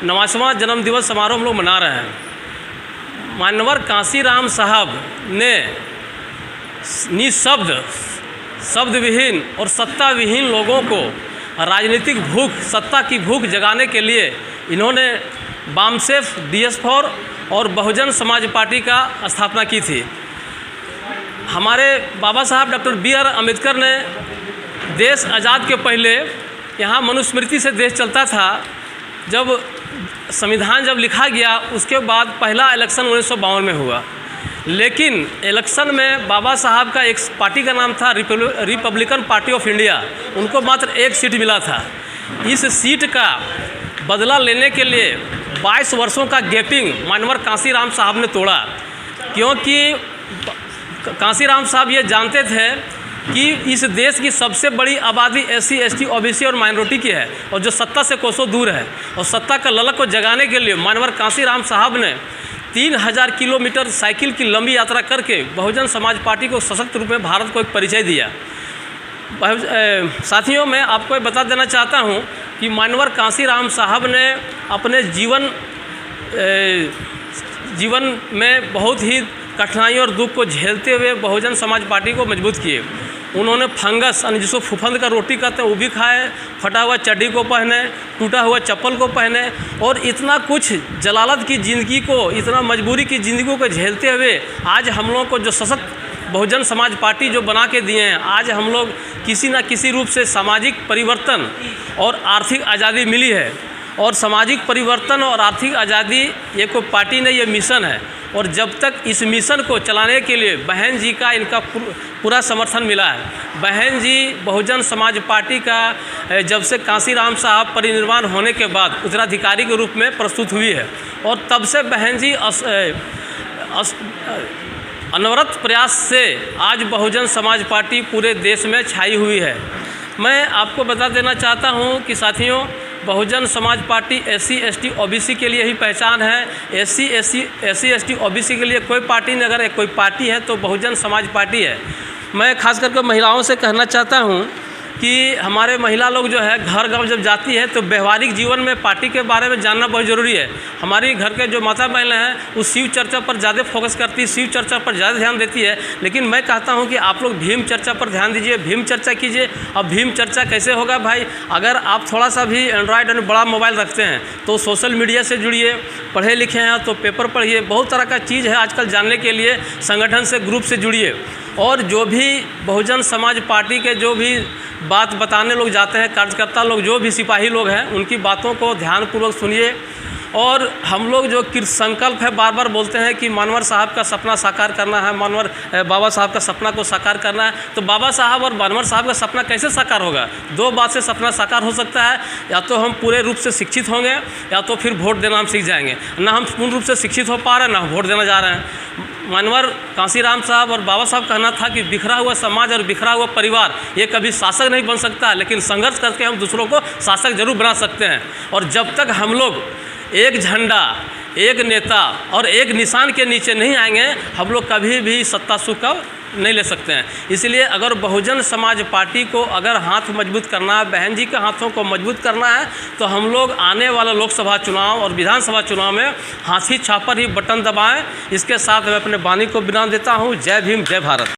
90वां जन्मदिवस समारोह हम लोग मना रहे हैं। मानवर कांसीराम साहब ने निःशब्द, शब्द विहीन और सत्ता विहीन लोगों को राजनीतिक भूख, सत्ता की भूख जगाने के लिए इन्होंने वामसेफ, DS4 और बहुजन समाज पार्टी का स्थापना की थी। हमारे बाबा साहब डॉक्टर B.R. अम्बेडकर ने देश आज़ाद के पहले यहाँ मनुस्मृति से देश चलता था। जब संविधान जब लिखा गया उसके बाद पहला इलेक्शन 1952 में हुआ, लेकिन इलेक्शन में बाबा साहब का एक पार्टी का नाम था रिपब्लिकन पार्टी ऑफ इंडिया, उनको मात्र एक सीट मिला था। इस सीट का बदला लेने के लिए 22 वर्षों का गैपिंग मानवर कांसीराम साहब ने तोड़ा, क्योंकि कांसीराम साहब ये जानते थे कि इस देश की सबसे बड़ी आबादी SC, ST, OBC और माइनॉरिटी की है और जो सत्ता से कोसों दूर है। और सत्ता का ललक को जगाने के लिए मानवर कांसीराम साहब ने 3000 किलोमीटर साइकिल की लंबी यात्रा करके बहुजन समाज पार्टी को सशक्त रूप में भारत को एक परिचय दिया। साथियों, मैं आपको बता देना चाहता हूं कि मानवर कांसीराम साहब ने अपने जीवन में बहुत ही कठिनाइयों और दुख को झेलते हुए बहुजन समाज पार्टी को मजबूत किए। उन्होंने फंगस, जिसको फुफंद का रोटी कहते हैं, वो भी खाए, फटा हुआ चड्डी को पहने, टूटा हुआ चप्पल को पहने, और इतना कुछ जलालत की ज़िंदगी को, इतना मजबूरी की ज़िंदगी को झेलते हुए आज हम लोग को जो सशक्त बहुजन समाज पार्टी जो बना के दिए हैं, आज हम लोग किसी न किसी रूप से सामाजिक परिवर्तन और आर्थिक आज़ादी मिली है। और सामाजिक परिवर्तन और आर्थिक आज़ादी ये कोई पार्टी नहीं, ये मिशन है। और जब तक इस मिशन को चलाने के लिए बहन जी का इनका पूरा समर्थन मिला है। बहन जी बहुजन समाज पार्टी का जब से कांसीराम साहब परिनिर्वाण होने के बाद उत्तराधिकारी के रूप में प्रस्तुत हुई है, और तब से बहन जी अनवरत प्रयास से आज बहुजन समाज पार्टी पूरे देश में छाई हुई है। मैं आपको बता देना चाहता हूं कि साथियों, Bahujan Samaj party SC, ST, OBC के लिए ही पहचान है। SC, ST, OBC के लिए कोई पार्टी नहीं, अगर कोई पार्टी है तो बहुजन समाज पार्टी है। मैं खास करके महिलाओं से कहना चाहता हूं कि हमारे महिला लोग जो है घर गांव जब जाती है तो व्यवहारिक जीवन में पार्टी के बारे में जानना बहुत ज़रूरी है। हमारी घर के जो माता बहनें हैं वो शिव चर्चा पर ज़्यादा फोकस करती है, शिव चर्चा पर ज़्यादा ध्यान देती है, लेकिन मैं कहता हूं कि आप लोग भीम चर्चा पर ध्यान दीजिए, भीम चर्चा कीजिए। अब भीम चर्चा कैसे होगा भाई? अगर आप थोड़ा सा भी एंड्रॉयड और बड़ा मोबाइल रखते हैं तो सोशल मीडिया से जुड़िए, पढ़े लिखे हैं तो पेपर पढ़िए, बहुत तरह का चीज़ है आजकल जानने के लिए। संगठन से, ग्रुप से जुड़िए, और जो भी बहुजन समाज पार्टी के जो भी बात बताने लोग जाते हैं, कार्यकर्ता लोग, जो भी सिपाही लोग हैं, उनकी बातों को ध्यानपूर्वक सुनिए। और हम लोग जो संकल्प है बार बार बोलते हैं कि मानवर साहब का सपना साकार करना है, मानवर बाबा साहब का सपना को साकार करना है, तो बाबा साहब और मानवर साहब का सपना कैसे साकार होगा? दो बात से सपना साकार हो सकता है, या तो हम पूरे रूप से शिक्षित होंगे, या तो फिर वोट देना हम सीख जाएंगे। ना हम पूर्ण रूप से शिक्षित हो पा रहे हैं, ना वोट देना जा रहे हैं। मानवर कांसीराम साहब और बाबा साहब कहना था कि बिखरा हुआ समाज और बिखरा हुआ परिवार ये कभी शासक नहीं बन सकता, लेकिन संघर्ष करके हम दूसरों को शासक जरूर बना सकते हैं। और जब तक हम लोग एक झंडा, एक नेता और एक निशान के नीचे नहीं आएंगे, हम लोग कभी भी सत्ता सुख का नहीं ले सकते हैं। इसलिए अगर बहुजन समाज पार्टी को अगर हाथ मजबूत करना है, बहन जी के हाथों को मजबूत करना है, तो हम लोग आने वाला लोकसभा चुनाव और विधानसभा चुनाव में हाथी छाप पर ही बटन दबाएं। इसके साथ मैं अपने वाणी को विराम देता हूं। जय भीम, जय भारत।